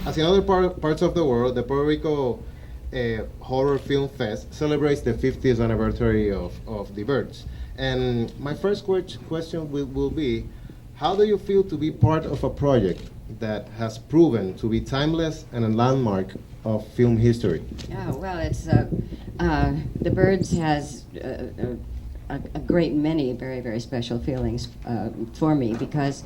as in other parts of the world, the Puerto Rico Horror Film Fest celebrates the 50th anniversary of the Birds. And my first question will be, how do you feel to be part of a project that has proven to be timeless and a landmark of film history? Oh, well, it's The Birds has a great many very, very special feelings for me because,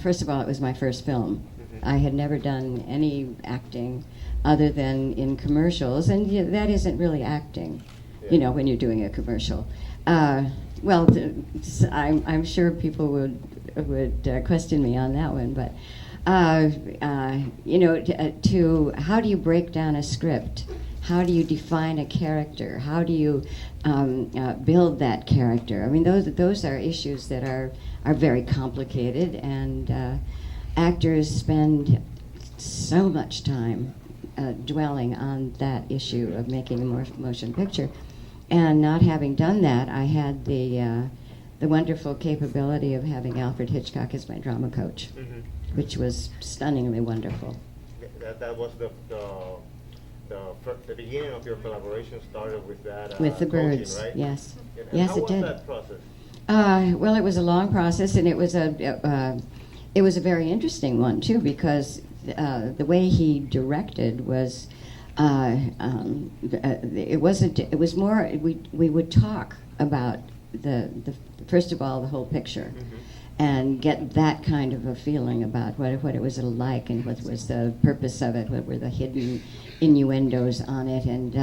first of all, it was my first film. I had never done any acting other than in commercials, and that isn't really acting, you know, when you're doing a commercial. Well, I'm sure people would question me on that one, but you know, to how do you break down a script? How do you define a character? How do you build that character? I mean, those are issues that are very complicated, and actors spend so much time dwelling on that issue of making a motion picture. And not having done that, I had the wonderful capability of having Alfred Hitchcock as my drama coach, which was stunningly wonderful. That was the beginning of your collaboration started with that with the coaching, Birds, right? yes. And Yes, how it was did. that process? Well, it was a long process, and it was a very interesting one too, because the way he directed was it was more we would talk about the first of all the whole picture, and get that kind of a feeling about what it was like and what was the purpose of it, what were the hidden innuendos on it, and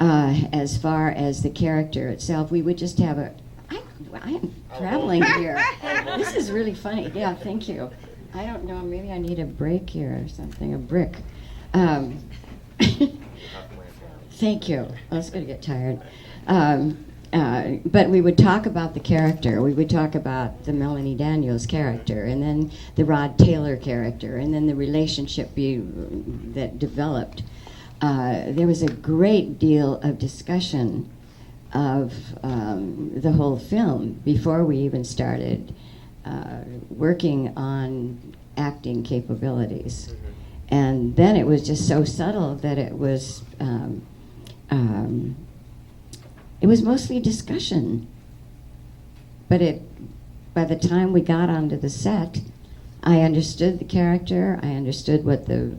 as far as the character itself, we would just have I am traveling here. This is really funny. Yeah, thank you. I don't know, maybe I need a break here or something, a brick. Thank you. I was going to get tired. But we would talk about the character. We would talk about the Melanie Daniels character, and then the Rod Taylor character, and then the relationship that developed. There was a great deal of discussion of the whole film before we even started working on acting capabilities. And then it was just so subtle that it was mostly discussion. But by the time we got onto the set, I understood the character. I understood what the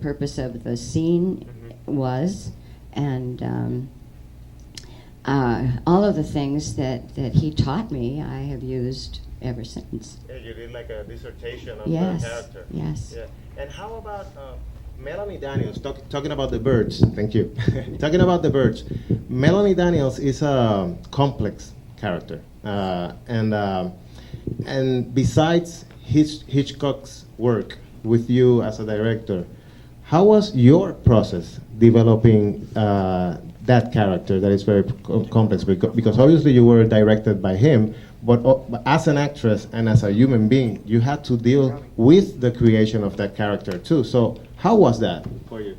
purpose of the scene was, and all of the things that he taught me, I have used ever since. Yeah, you did like a dissertation on Yes, the character. yes. Yeah. And how about Melanie Daniels, talking about the Birds, thank you. Talking about the Birds, Melanie Daniels is a complex character. And besides Hitchcock's work with you as a director, how was your process developing that character that is very complex? Because obviously you were directed by him, but as an actress and as a human being, you had to deal with the creation of that character too. So how was that for you?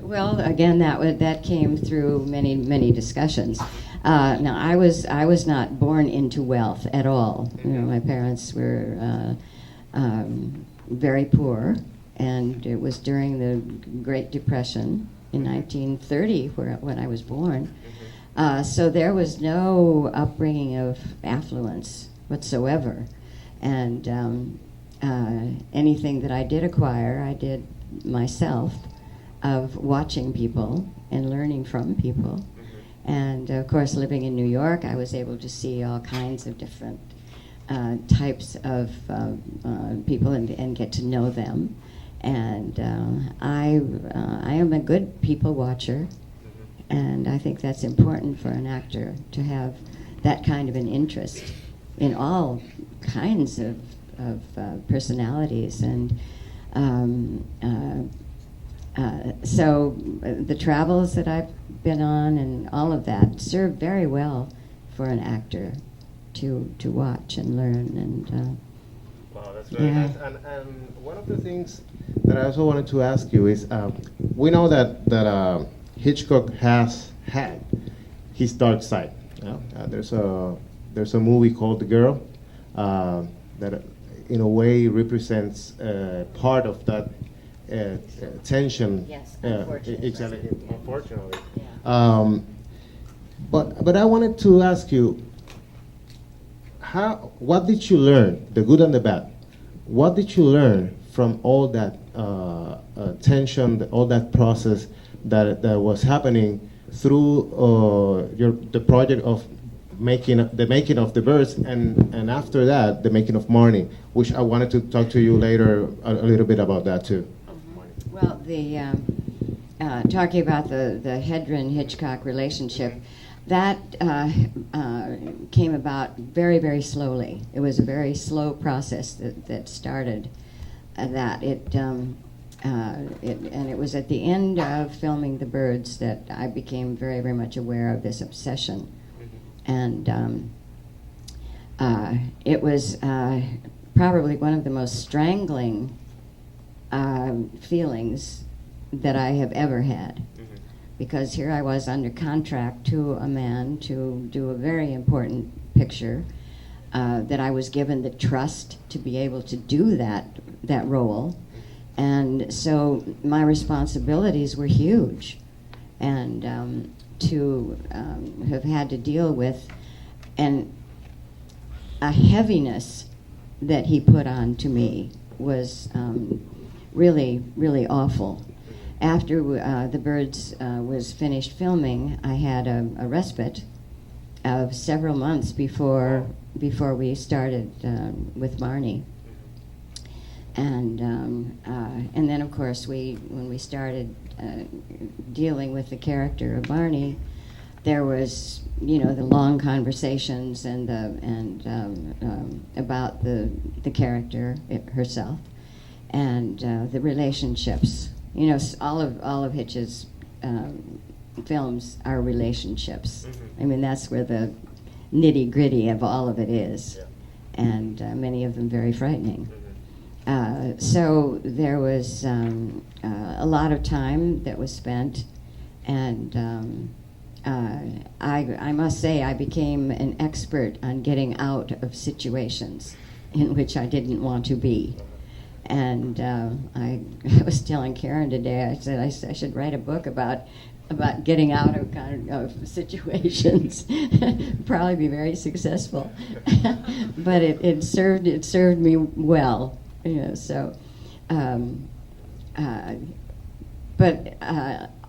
Well, again, that came through many discussions. Now, I was not born into wealth at all. You know, my parents were very poor, and it was during the Great Depression in 1930 when I was born. So there was no upbringing of affluence whatsoever, and anything that I did acquire, I did myself, of watching people and learning from people. And of course, living in New York, I was able to see all kinds of different types of people and get to know them. And I am a good people watcher, and I think that's important for an actor to have that kind of an interest in all kinds of personalities. And so the travels that I've been on and all of that serve very well for an actor to watch and learn. And wow, that's very nice. And one of the things that I also wanted to ask you is, we know that Hitchcock has had his dark side. There's a movie called The Girl that, in a way, represents part of that tension. Yes, unfortunately. Exactly. Unfortunately. Um, but I wanted to ask you, what did you learn, the good and the bad? What did you learn from all that tension, all that process that was happening through the project of making of the birds, and after that the making of Marnie, which I wanted to talk to you later a little bit about that too. Well, talking about the Hedren-Hitchcock relationship, that came about very, very slowly. It was a very slow process that started that. And it was at the end of filming The Birds that I became very, very much aware of this obsession. And it was probably one of the most strangling feelings that I have ever had. Because here I was under contract to a man to do a very important picture, that I was given the trust to be able to do that role. And so my responsibilities were huge. And to have had to deal with a heaviness that he put on to me was really, really awful. After The Birds was finished filming, I had a respite of several months before we started with Marnie. And then, of course, when we started dealing with the character of Marnie, there was, the long conversations about the character herself, and the relationships. All of Hitch's films are relationships. I mean, that's where the nitty-gritty of all of it is, and many of them very frightening. So there was a lot of time that was spent, and I must say I became an expert on getting out of situations in which I didn't want to be. And I was telling Karen today, I said I should write a book about getting out of situations. Probably be very successful, but it served me well. So, but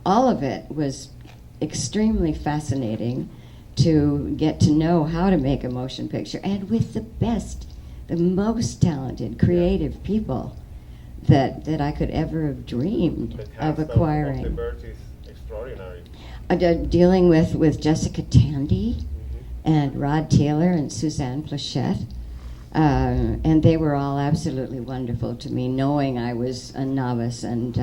all of it was extremely fascinating to get to know how to make a motion picture, and with the most talented, creative people that I could ever have dreamed of acquiring. The Birds is extraordinary. Dealing with Jessica Tandy and Rod Taylor and Suzanne Plachette. And they were all absolutely wonderful to me, knowing I was a novice, and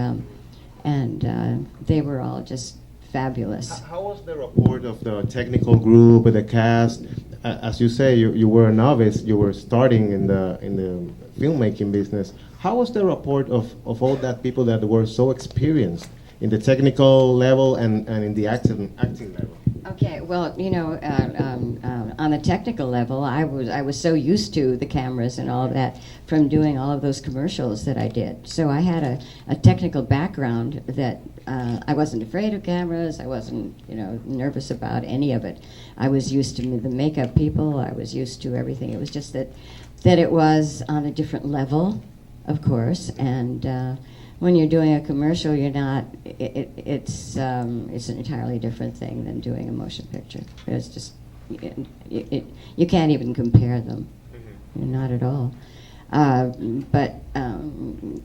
they were all just fabulous. How was the rapport of the technical group, the cast? As you say, you were a novice. You were starting in the filmmaking business. How was the rapport of all that people that were so experienced in the technical level and in the acting level? Okay, well, on the technical level, I was so used to the cameras and all of that from doing all of those commercials that I did. So I had a technical background that I wasn't afraid of cameras. I wasn't, nervous about any of it. I was used to the makeup people. I was used to everything. It was just that it was on a different level, of course, and. When you're doing a commercial, you're not. It's an entirely different thing than doing a motion picture. It's just you can't even compare them. Not at all. But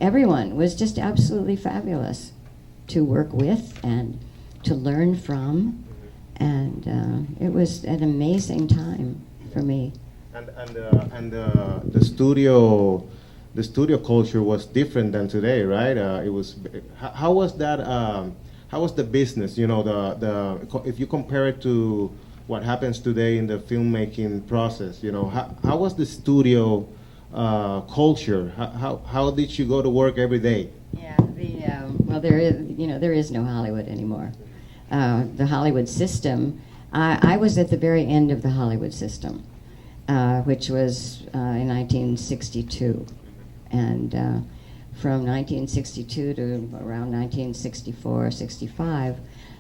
everyone was just absolutely fabulous to work with and to learn from, and it was an amazing time for me. And the studio. The studio culture was different than today, right? It was. How was that? How was the business? If you compare it to what happens today in the filmmaking process, how was the studio culture? How did you go to work every day? Yeah. Well, there is no Hollywood anymore. The Hollywood system. I was at the very end of the Hollywood system, which was in 1962. And from 1962 to around 1964, 65,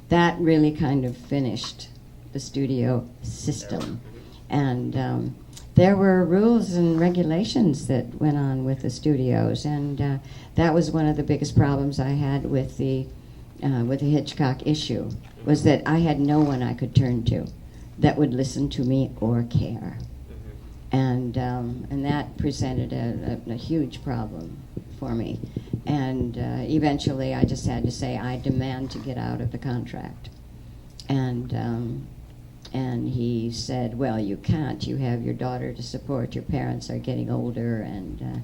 that really kind of finished the studio system. And there were rules and regulations that went on with the studios, and that was one of the biggest problems I had with the Hitchcock issue, was that I had no one I could turn to that would listen to me or care. And that presented a huge problem for me. And eventually I just had to say, I demand to get out of the contract. And he said, well, you can't. You have your daughter to support. Your parents are getting older. And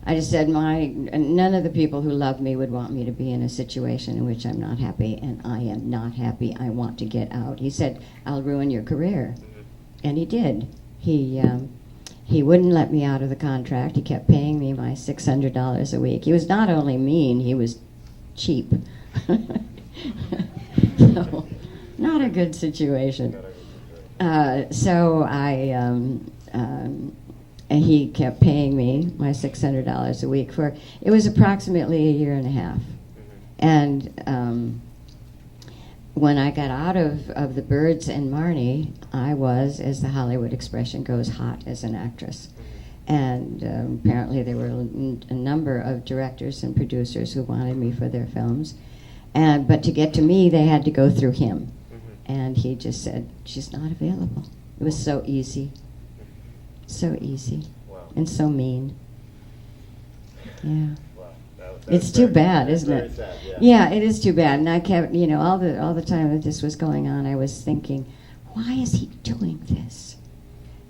I just said, none of the people who love me would want me to be in a situation in which I'm not happy, and I am not happy. I want to get out. He said, I'll ruin your career. And he did. He wouldn't let me out of the contract. He kept paying me my $600 a week. He was not only mean, he was cheap. So, not a good situation. So and he kept paying me my $600 a week for, it was approximately a year and a half. And when I got out of the Birds and Marnie, I was, as the Hollywood expression goes, hot as an actress. And apparently there were a number of directors and producers who wanted me for their films. But to get to me, they had to go through him. And he just said, she's not available. It was so easy. So easy. Wow. And so mean. Yeah. Wow. It's too bad, isn't very it? sad, Yeah, it is too bad. And I kept, all the time that this was going on, I was thinking, why is he doing this?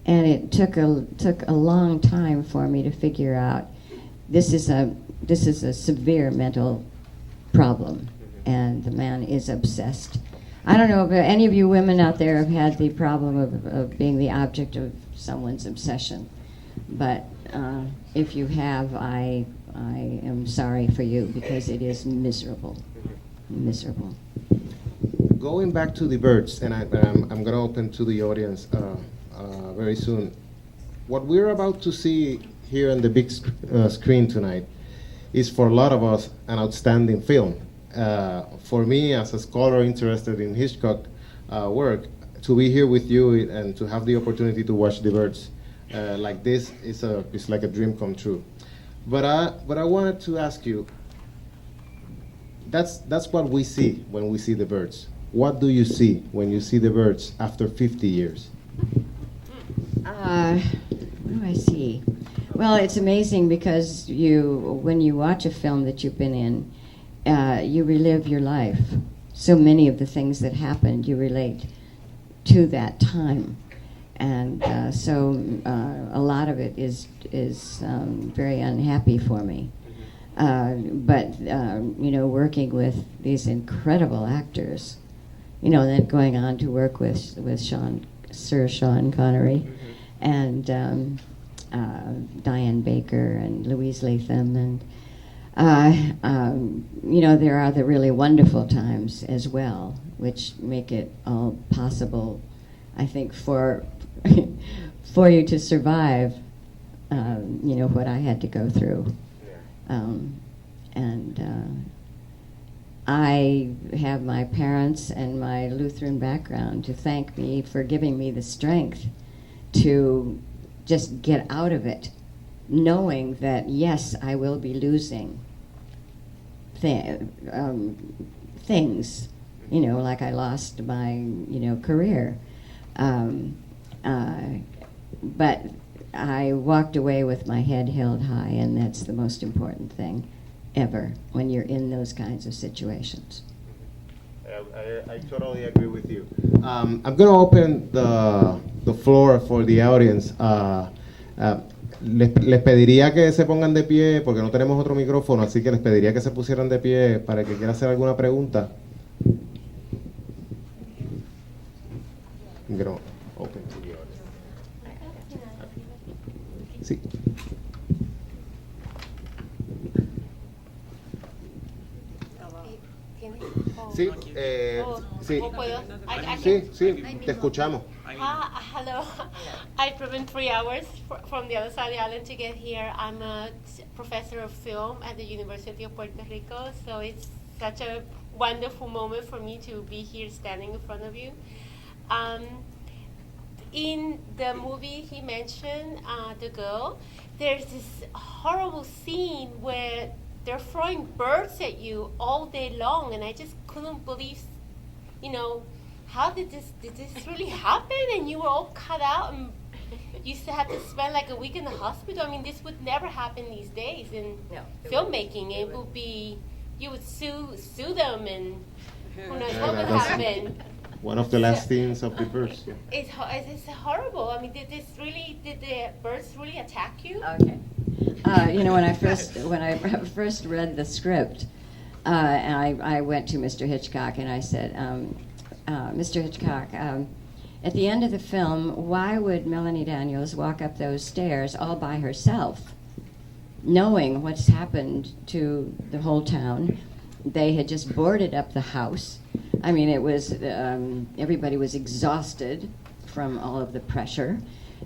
And it took a long time for me to figure out this is a severe mental problem, and the man is obsessed. I don't know if any of you women out there have had the problem of being the object of someone's obsession, but if you have, I am sorry for you, because it is miserable. Miserable. Going back to the Birds, and I'm going to open to the audience very soon. What we're about to see here on the big screen tonight is, for a lot of us, an outstanding film. For me, as a scholar interested in Hitchcock work, to be here with you and to have the opportunity to watch the Birds like this is like a dream come true. But I wanted to ask you, that's what we see when we see the Birds. What do you see when you see the Birds after 50 years? What do I see? Well, it's amazing, because when you watch a film that you've been in, you relive your life. So many of the things that happened, you relate to that time. And so a lot of it is very unhappy for me. But working with these incredible actors, then going on to work with Sir Sean Connery, and Diane Baker and Louise Latham, and there are the really wonderful times as well, which make it all possible, I think, for you to survive, what I had to go through. I have my parents and my Lutheran background to thank me for giving me the strength to just get out of it, knowing that, yes, I will be losing things, like I lost my, career. But I walked away with my head held high, and that's the most important thing ever when you're in those kinds of situations. I totally agree with you. I'm going to open the floor for the audience. Les pediría que se pongan de pie, porque no tenemos otro micrófono, así que les pediría que se pusieran de pie para el que quiera hacer alguna pregunta. I'm going to open to the audience. Sí. Sí, sí, sí, sí, te escuchamos. Hello. I've driven 3 hours from the other side of the island to get here. I'm a professor of film at the University of Puerto Rico, so it's such a wonderful moment for me to be here standing in front of you. In the movie he mentioned, The Girl, there's this horrible scene where they're throwing birds at you all day long, and I just couldn't believe, how did this really happen? And you were all cut out, and you still had to spend like a week in the hospital. I mean, this would never happen these days in filmmaking. It would be, you would sue them, and who knows what would happen. One of the last scenes of the verse. Yeah. It's horrible. I mean, did the birds really attack you? Okay. When I first read the script, and I went to Mr. Hitchcock and I said, Mr. Hitchcock, at the end of the film, why would Melanie Daniels walk up those stairs all by herself, knowing what's happened to the whole town? They had just boarded up the house. I mean, it was everybody was exhausted from all of the pressure,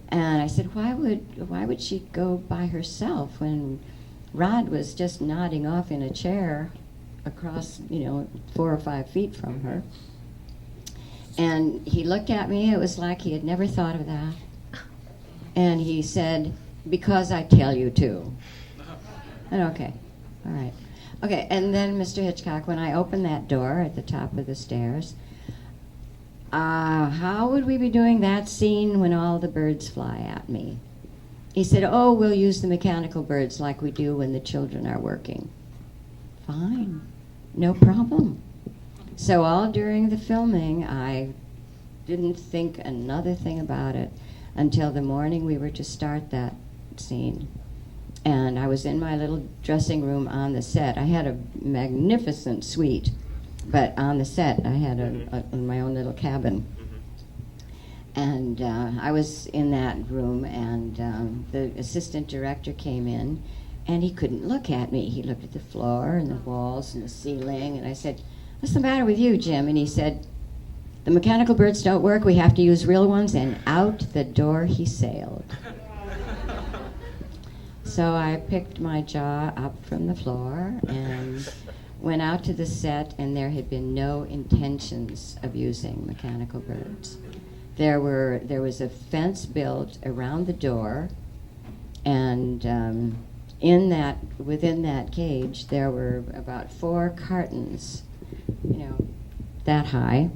and I said, why would she go by herself when Rod was just nodding off in a chair across 4 or 5 feet from her? And he looked at me. It was like he had never thought of that, and he said, "Because I tell you to." And okay, all right. Okay, and then Mr. Hitchcock, when I opened that door at the top of the stairs, how would we be doing that scene when all the birds fly at me? He said, oh, we'll use the mechanical birds like we do when the children are working. Fine, no problem. So all during the filming, I didn't think another thing about it until the morning we were to start that scene. And I was in my little dressing room on the set. I had a magnificent suite, but on the set I had my own little cabin. And I was in that room, and the assistant director came in, and he couldn't look at me. He looked at the floor and the walls and the ceiling, and I said, what's the matter with you, Jim? And he said, the mechanical birds don't work, we have to use real ones, and out the door he sailed. So I picked my jaw up from the floor and went out to the set, and there had been no intentions of using mechanical birds. There was a fence built around the door, and within that cage there were about 4 cartons, that high,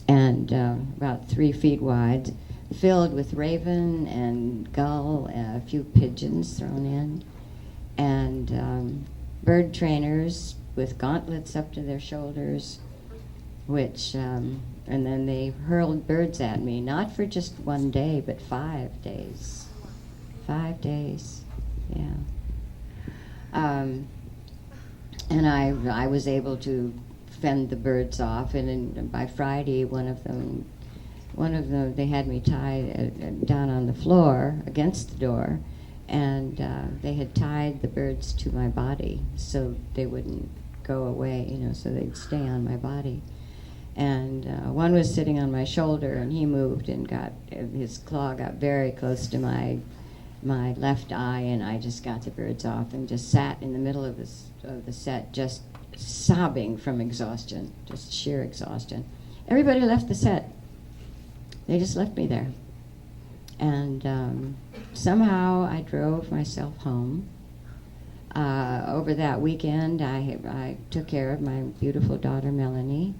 and about 3 feet wide, filled with raven and gull, a few pigeons thrown in, and bird trainers with gauntlets up to their shoulders, and then they hurled birds at me, not for just 1 day, but 5 days. 5 days, yeah. And I was able to fend the birds off, and by Friday, one of them, they had me tied down on the floor against the door, and they had tied the birds to my body so they wouldn't go away, so they'd stay on my body. And one was sitting on my shoulder, and he moved and his claw got very close to my left eye, and I just got the birds off and just sat in the middle of the set, just sobbing from exhaustion, just sheer exhaustion. Everybody left the set. They just left me there. And somehow I drove myself home. Over that weekend, I took care of my beautiful daughter, Melanie.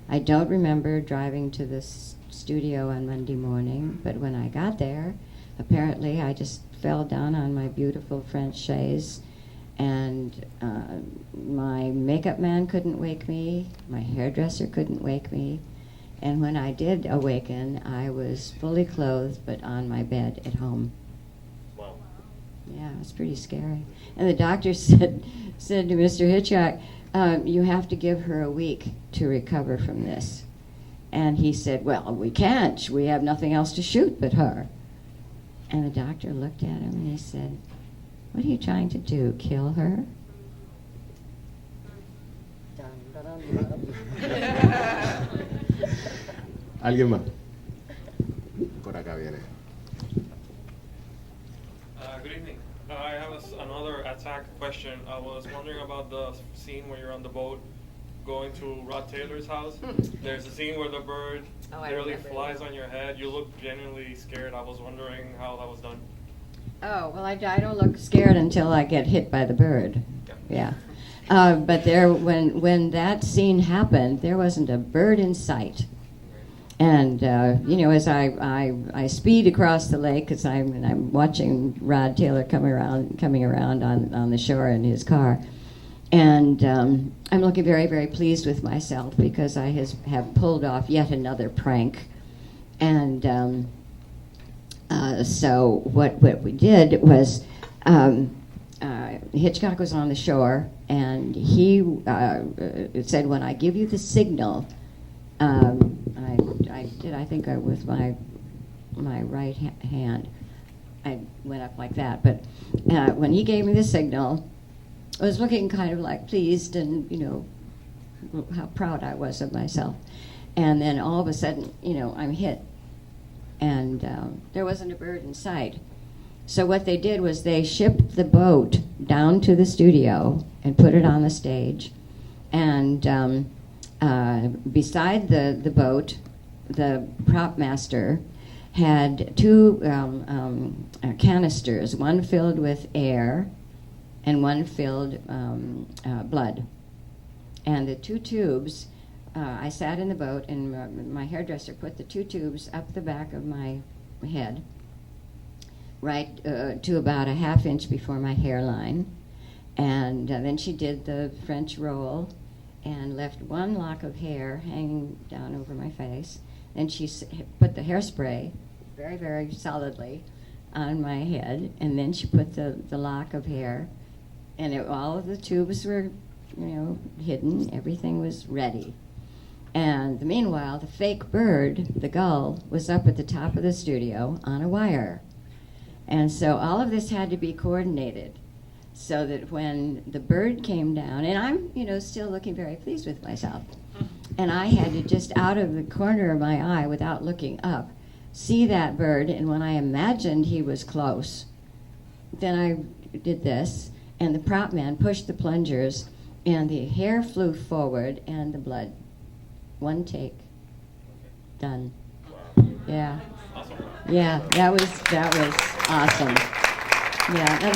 I don't remember driving to the studio on Monday morning, but when I got there, apparently I just fell down on my beautiful French chaise, and my makeup man couldn't wake me, my hairdresser couldn't wake me, and when I did awaken, I was fully clothed but on my bed at home. Wow. Yeah, it was pretty scary. And the doctor said to Mr. Hitchcock, you have to give her a week to recover from this. And he said, well, we can't. We have nothing else to shoot but her. And the doctor looked at him and he said, what are you trying to do, kill her? ¿Alguien más? Por acá viene. Good evening. I have another attack question. I was wondering about the scene where you're on the boat going to Rod Taylor's house. There's a scene where the bird literally flies on your head. You look genuinely scared. I was wondering how that was done. Oh, well, I don't look scared until I get hit by the bird. Yeah. But when that scene happened, there wasn't a bird in sight. And as I speed across the lake, because I'm watching Rod Taylor coming around on the shore in his car, and I'm looking very, very pleased with myself because I have pulled off yet another prank. And so what we did was Hitchcock was on the shore, and he said, "When I give you the signal." I think with my right hand, I went up like that. But when he gave me the signal, I was looking kind of like pleased and, how proud I was of myself. And then all of a sudden, I'm hit. And there wasn't a bird in sight. So what they did was they shipped the boat down to the studio and put it on the stage. And beside the boat, the prop master had two canisters, one filled with air and one filled blood. And the two tubes, I sat in the boat, and my hairdresser put the two tubes up the back of my head, right to about a half inch before my hairline. And then she did the French roll and left one lock of hair hanging down over my face. And she put the hairspray very, very solidly on my head, and then she put the lock of hair, and all of the tubes were, hidden. Everything was ready. And meanwhile, the fake bird, the gull, was up at the top of the studio on a wire. And so all of this had to be coordinated, so that when the bird came down, and I'm, still looking very pleased with myself, and I had to just out of the corner of my eye, without looking up, see that bird, and when I imagined he was close, then I did this, and the prop man pushed the plungers, and the hair flew forward, and the blood. One take. Done. Yeah. Yeah, that was awesome. Yeah, now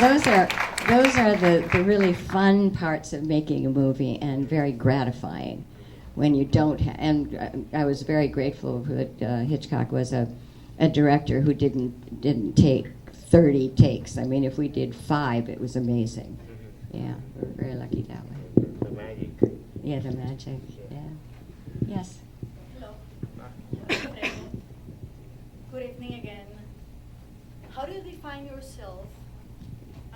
those are the really fun parts of making a movie, and very gratifying when you don't and I was very grateful that Hitchcock was a director who didn't take 30 takes. I mean, if we did 5, it was amazing. Yeah, we're very lucky that way. The magic. Yeah, the magic. Yeah. Yes. Hello. Good evening again. How do you define yourself?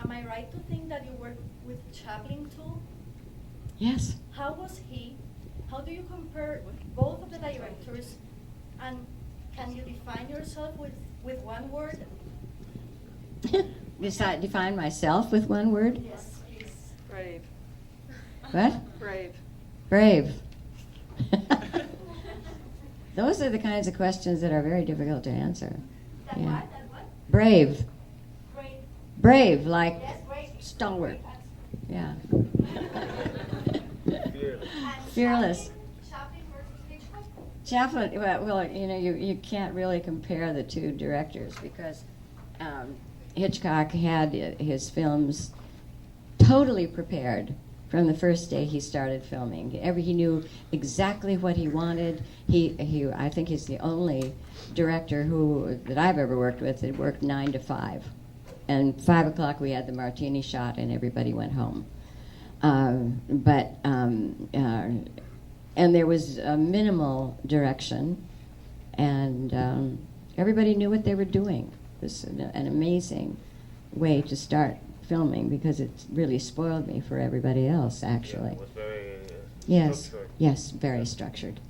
Am I right to think that you worked with Chaplin too? Yes. How was he? How do you compare both of the directors? And can you define yourself with one word? Define myself with one word? Yes, please. Brave. What? Brave. Brave. Those are the kinds of questions that are very difficult to answer. That Yeah. what? That what? Brave. Brave. Brave, like Yes, brave. stalwart. Yeah. Fearless. And Fearless. Chaplin versus Hitchcock? Chaplin, well, you can't really compare the two directors because Hitchcock had his films totally prepared from the first day he started filming. He knew exactly what he wanted. I think he's the only director that I've ever worked with that worked 9 to 5. And 5 o'clock we had the martini shot and everybody went home. And there was a minimal direction, and everybody knew what they were doing. It was an amazing way to start filming because it really spoiled me for everybody else, actually. Yeah, it was very structured. Yes, very structured.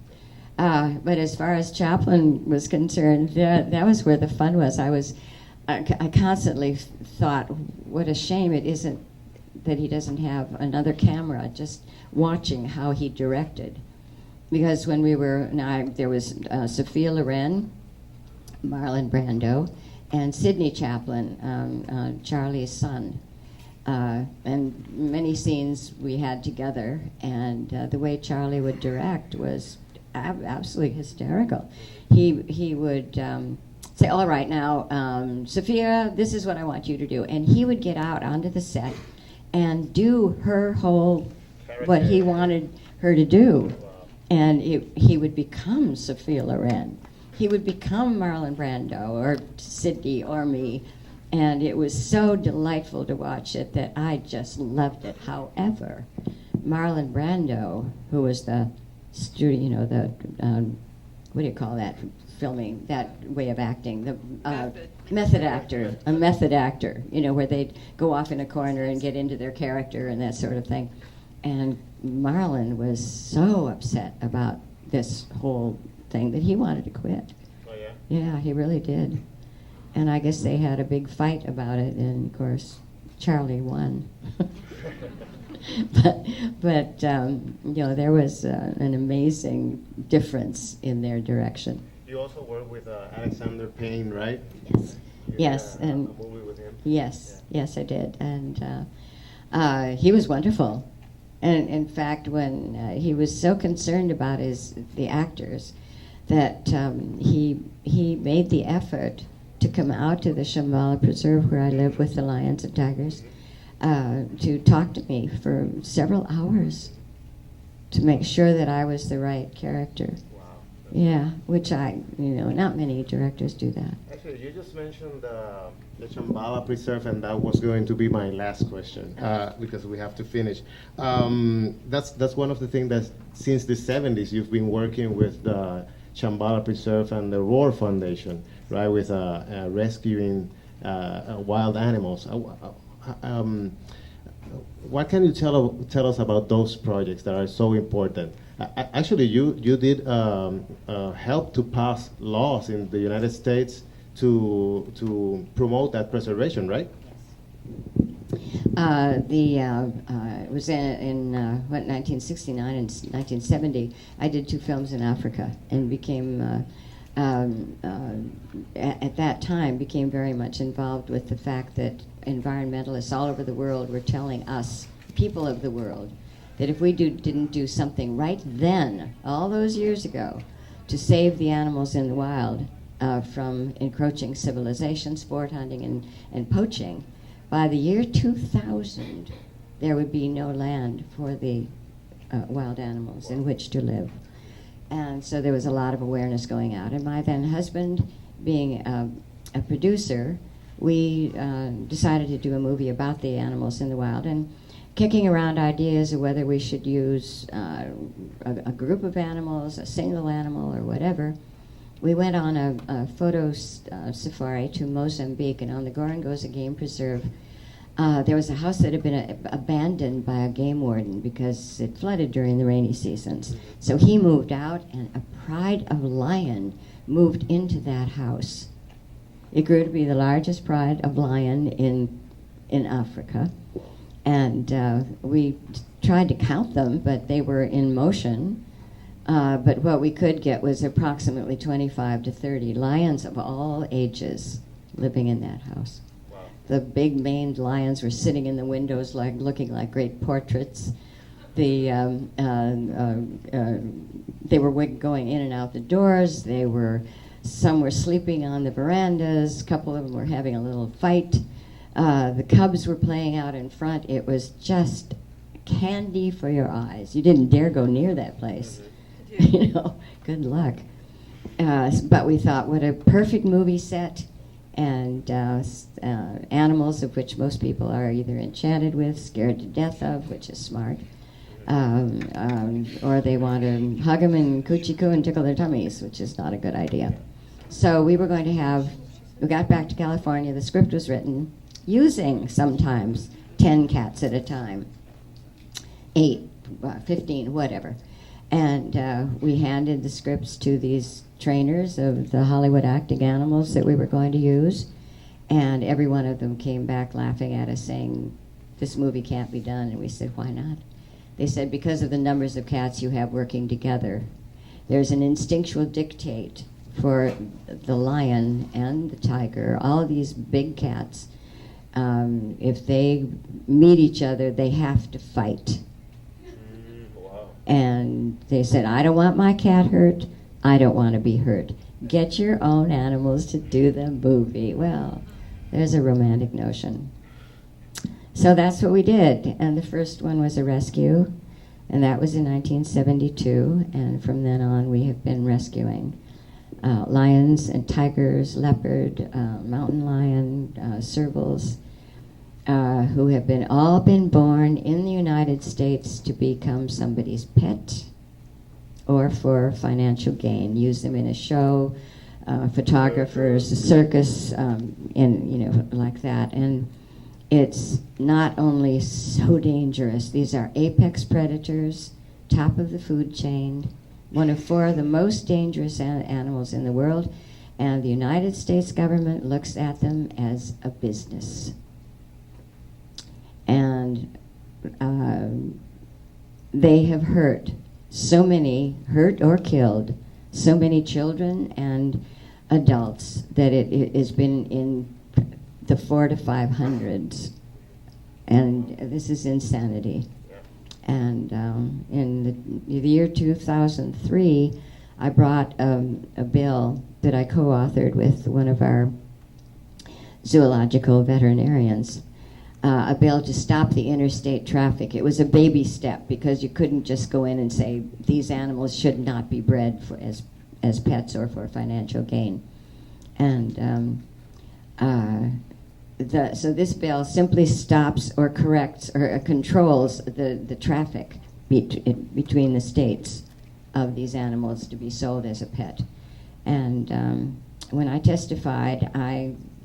But as far as Chaplin was concerned, that was where the fun was. I constantly thought, what a shame it isn't that he doesn't have another camera just watching how he directed. Because when we were, there was Sophia Loren, Marlon Brando, and Sidney Chaplin, Charlie's son. And many scenes we had together, and the way Charlie would direct was absolutely hysterical. He would say, "All right, now, Sophia, this is what I want you to do," and he would get out onto the set and do her whole what he wanted her to do, and he would become Sophia Loren. He would become Marlon Brando or Sidney or me. And it was so delightful to watch it that I just loved it. However, Marlon Brando, who was the studio, what do you call that? Filming, that way of acting, the method actor, a method actor, where they'd go off in a corner and get into their character and that sort of thing. And Marlon was so upset about this whole thing that he wanted to quit. Oh, yeah? Yeah, he really did. And I guess they had a big fight about it, and of course, Charlie won. but there was an amazing difference in their direction. You also work with Alexander Payne, right? Yes. You Yes, did a and movie with him. yes, yes, I did, and he was wonderful. And in fact, when he was so concerned about the actors, that he made the effort to come out to the Shambhala Preserve where I live with the lions and tigers, to talk to me for several hours to make sure that I was the right character. Wow. Yeah, which not many directors do that. Actually, you just mentioned the Shambhala Preserve, and that was going to be my last question because we have to finish. That's one of the things that since the 70s you've been working with the Shambhala Preserve and the Roar Foundation, right, with rescuing wild animals. What can you tell us about those projects that are so important? Actually, you did help to pass laws in the United States to promote that preservation, right? It was in 1969 and 1970. I did 2 films in Africa and became, at that time, became very much involved with the fact that environmentalists all over the world were telling us, people of the world, that if we didn't do something right then, all those years ago, to save the animals in the wild from encroaching civilization, sport hunting, and poaching, by the year 2000, there would be no land for the wild animals in which to live. And so there was a lot of awareness going out. And my then husband, being a producer, we decided to do a movie about the animals in the wild, and kicking around ideas of whether we should use a group of animals, a single animal, or whatever. We went on a photo safari to Mozambique, and on the Gorongosa Game Preserve, there was a house that had been abandoned by a game warden because it flooded during the rainy seasons. So he moved out, and a pride of lion moved into that house. It grew to be the largest pride of lion in Africa. And we tried to count them, but they were in motion. But what we could get was approximately 25 to 30 lions of all ages living in that house. Wow. The big maned lions were sitting in the windows, looking like great portraits. They were going in and out the doors. Some were sleeping on the verandas. A couple of them were having a little fight. The cubs were playing out in front. It was just candy for your eyes. You didn't dare go near that place. Good luck. But we thought, what a perfect movie set, and animals of which most people are either enchanted with, scared to death of, which is smart, or they want to hug them and coochie-coo and tickle their tummies, which is not a good idea. So we got back to California, the script was written, using sometimes 10 cats at a time, 8, 15, whatever. And we handed the scripts to these trainers of the Hollywood acting animals that we were going to use, and every one of them came back laughing at us saying, this movie can't be done. And we said, why not? They said, because of the numbers of cats you have working together. There's an instinctual dictate for the lion and the tiger, all these big cats, if they meet each other, they have to fight. Wow. And they said, I don't want my cat hurt. I don't want to be hurt. Get your own animals to do the movie. Well, there's a romantic notion. So that's what we did. And the first one was a rescue. And that was in 1972. And from then on, we have been rescuing lions and tigers, leopard, mountain lion, servals, who have all been born in the United States to become somebody's pet or for financial gain. Use them in a show, photographers, a circus, like that. And it's not only so dangerous. These are apex predators, top of the food chain, one of 4 of the most dangerous animals in the world, and the United States government looks at them as a business. And they have hurt or killed so many children and adults that it has been in the 400 to 500s. And this is insanity. And in the year 2003, I brought a bill that I co-authored with one of our zoological veterinarians, a bill to stop the interstate traffic. It was a baby step because you couldn't just go in and say these animals should not be bred as pets or for financial gain. And so this bill simply stops or corrects or controls the traffic between the states of these animals to be sold as a pet. And when I testified,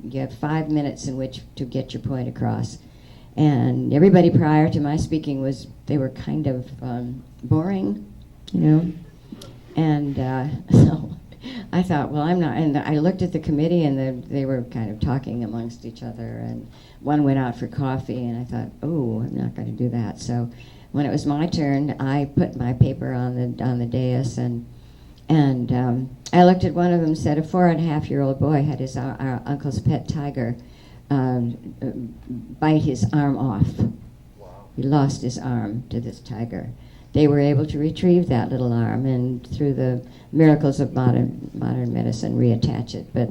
you have 5 minutes in which to get your point across. And everybody prior to my speaking they were kind of boring, And so I thought, well, I'm not, and I looked at the committee and they were kind of talking amongst each other, and one went out for coffee, and I thought, oh, I'm not going to do that. So when it was my turn, I put my paper on the dais, and I looked at one of them and said a 4.5-year-old boy had his our uncle's pet tiger bite his arm off. Wow. He lost his arm to this tiger. They were able to retrieve that little arm and through the miracles of modern medicine reattach it, but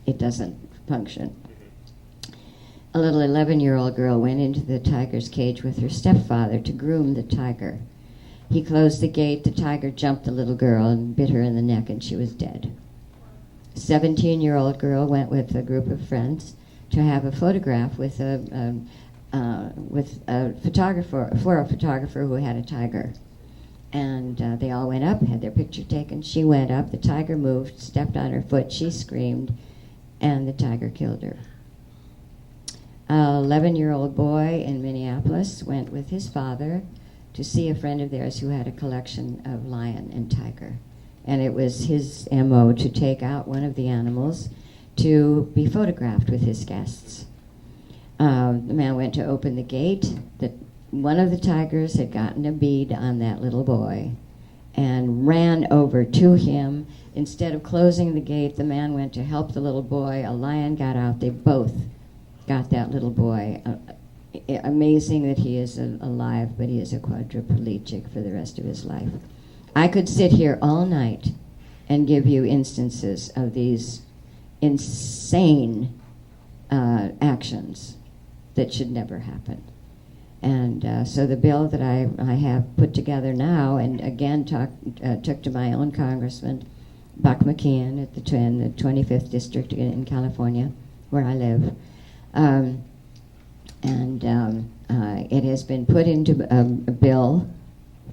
it doesn't function. A little 11-year-old girl went into the tiger's cage with her stepfather to groom the tiger. He closed the gate, the tiger jumped the little girl and bit her in the neck, and she was dead. A 17-year-old girl went with a group of friends to have a photograph with a photographer who had a tiger. And they all went up, had their picture taken. She went up, the tiger moved, stepped on her foot, she screamed, and the tiger killed her. An 11-year-old boy in Minneapolis went with his father to see a friend of theirs who had a collection of lion and tiger. And it was his MO to take out one of the animals to be photographed with his guests. The man went to open the gate. One of the tigers had gotten a bead on that little boy and ran over to him. Instead of closing the gate, the man went to help the little boy. A lion got out. They both got that little boy. Amazing that he is alive, but he is a quadriplegic for the rest of his life. I could sit here all night and give you instances of these insane actions that should never happen. And so the bill that I have put together now, and again took to my own congressman, Buck McKeon, at the 25th District in California, where I live. It has been put into a bill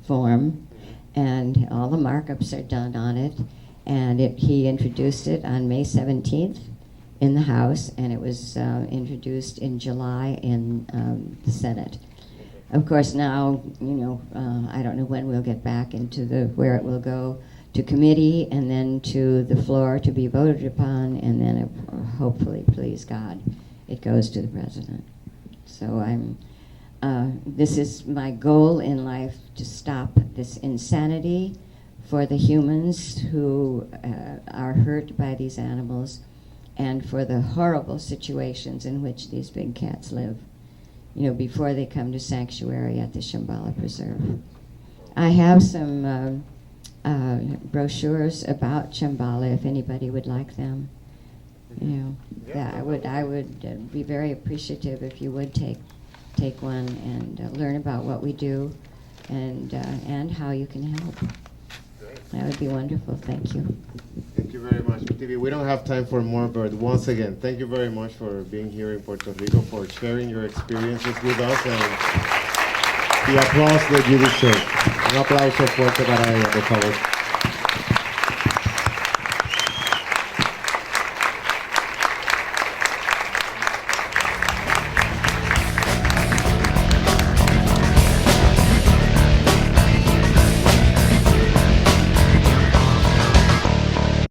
form, and all the markups are done on it. And he introduced it on May 17th in the House, and it was introduced in July in the Senate. Of course, now, I don't know when we'll get back into where it will go to committee and then to the floor to be voted upon, and then hopefully, please God, it goes to the president. So this is my goal in life, to stop this insanity for the humans who are hurt by these animals, and for the horrible situations in which these big cats live, you know, before they come to sanctuary at the Shambhala Preserve. I have some brochures about Shambhala if anybody would like them. You know, yeah, I would be very appreciative if you would take one and learn about what we do and how you can help. That would be wonderful. Thank you. Thank you very much, Tippi. We don't have time for more, but once again, thank you very much for being here in Puerto Rico, for sharing your experiences with us, and the applause that you deserve. Un aplauso fuerte para ella, por favor.